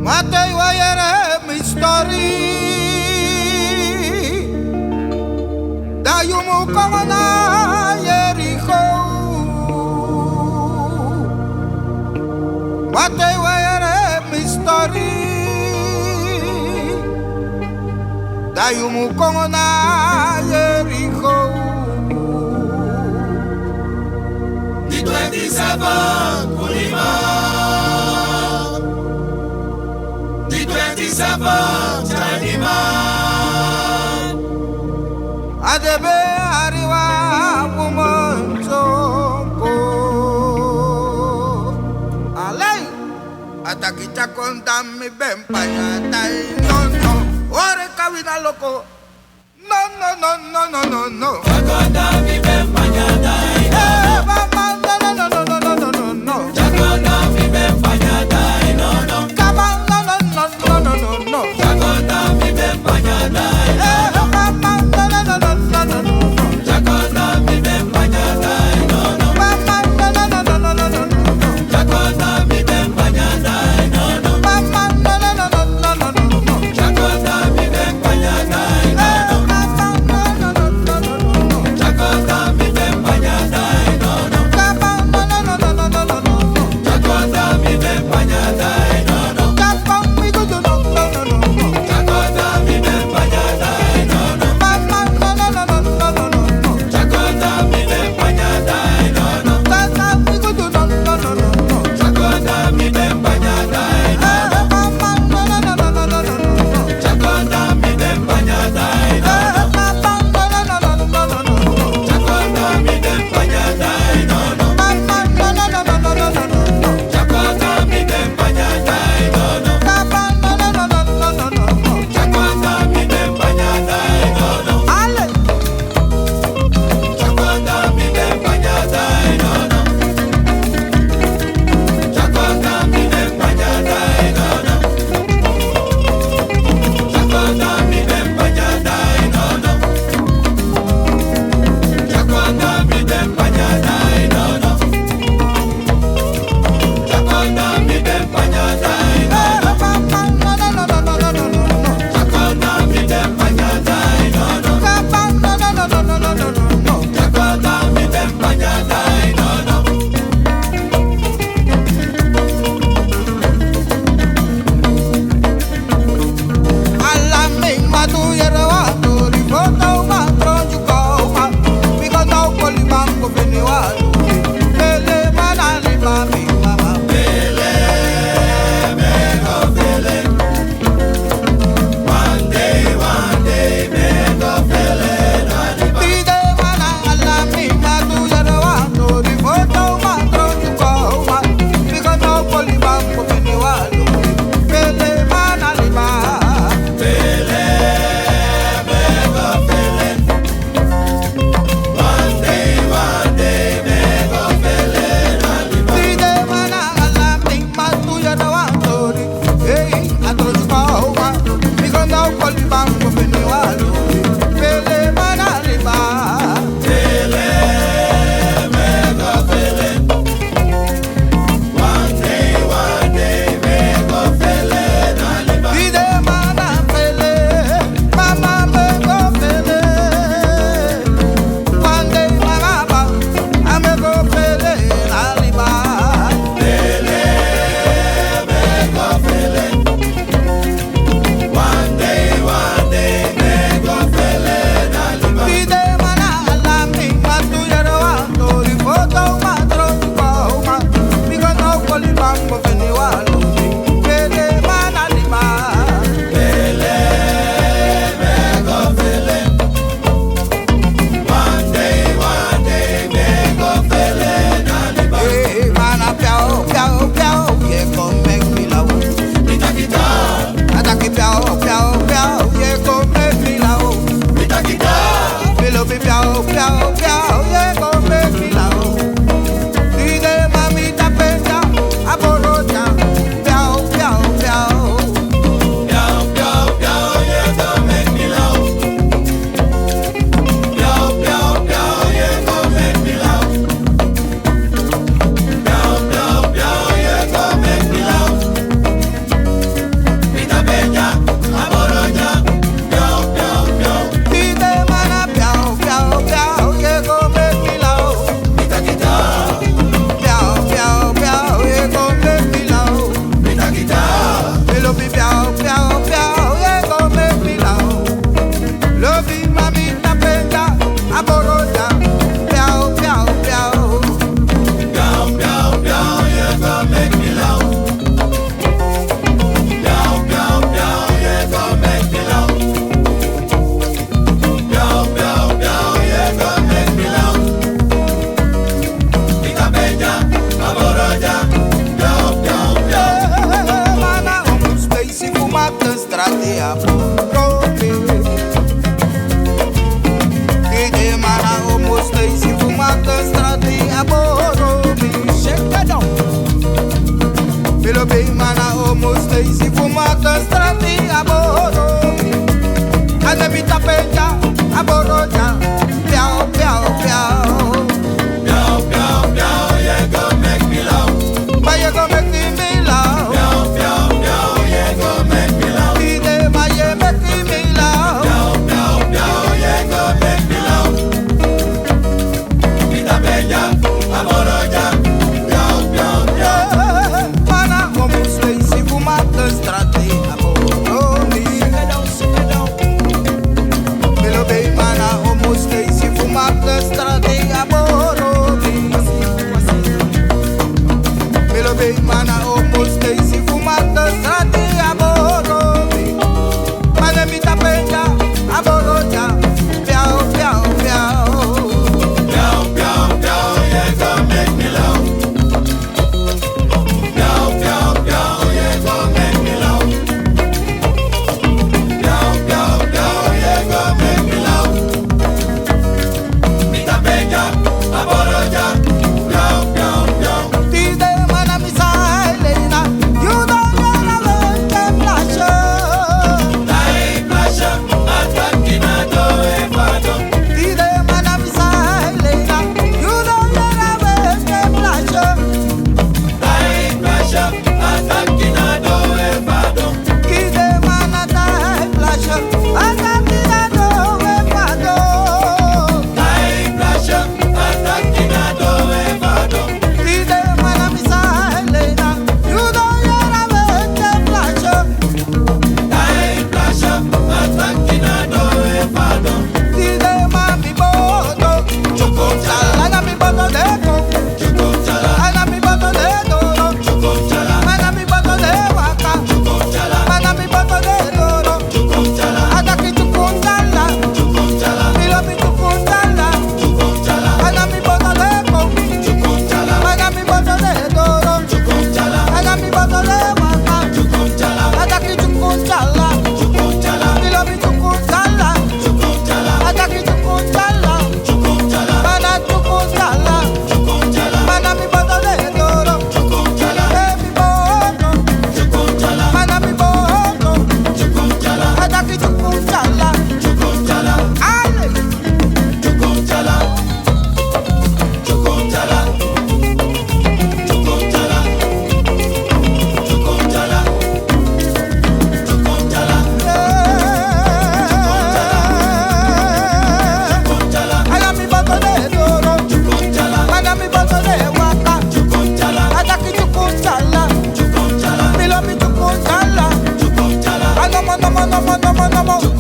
Matei wayere mi story da yumu kamana Jericho. Matei wayere mi story da yumu kamana Jericho. Di 27 Kulima. The 27th animal. Adebe ariwa kumonjoko. Alay, atakita konta mi bempanya tay no no. Ore kawina loko. No no no no no no no. Jagonda mi bempanya tay no. Mama no no no no no no no no. Jagonda mi bempanya tay no no. Come on no no no no no no no. Jagonda mi bempanya tay no. Mama no no no no no no no. Jagonda mi bempanya tay no no. Mama no no no no no no no. Jagonda mi bempanya tay no no. Mama no no no no no no no. Jagonda mi bempanya tay no no. Mama no no no no no no. Jagonda mi bempanya nomo nomo nomo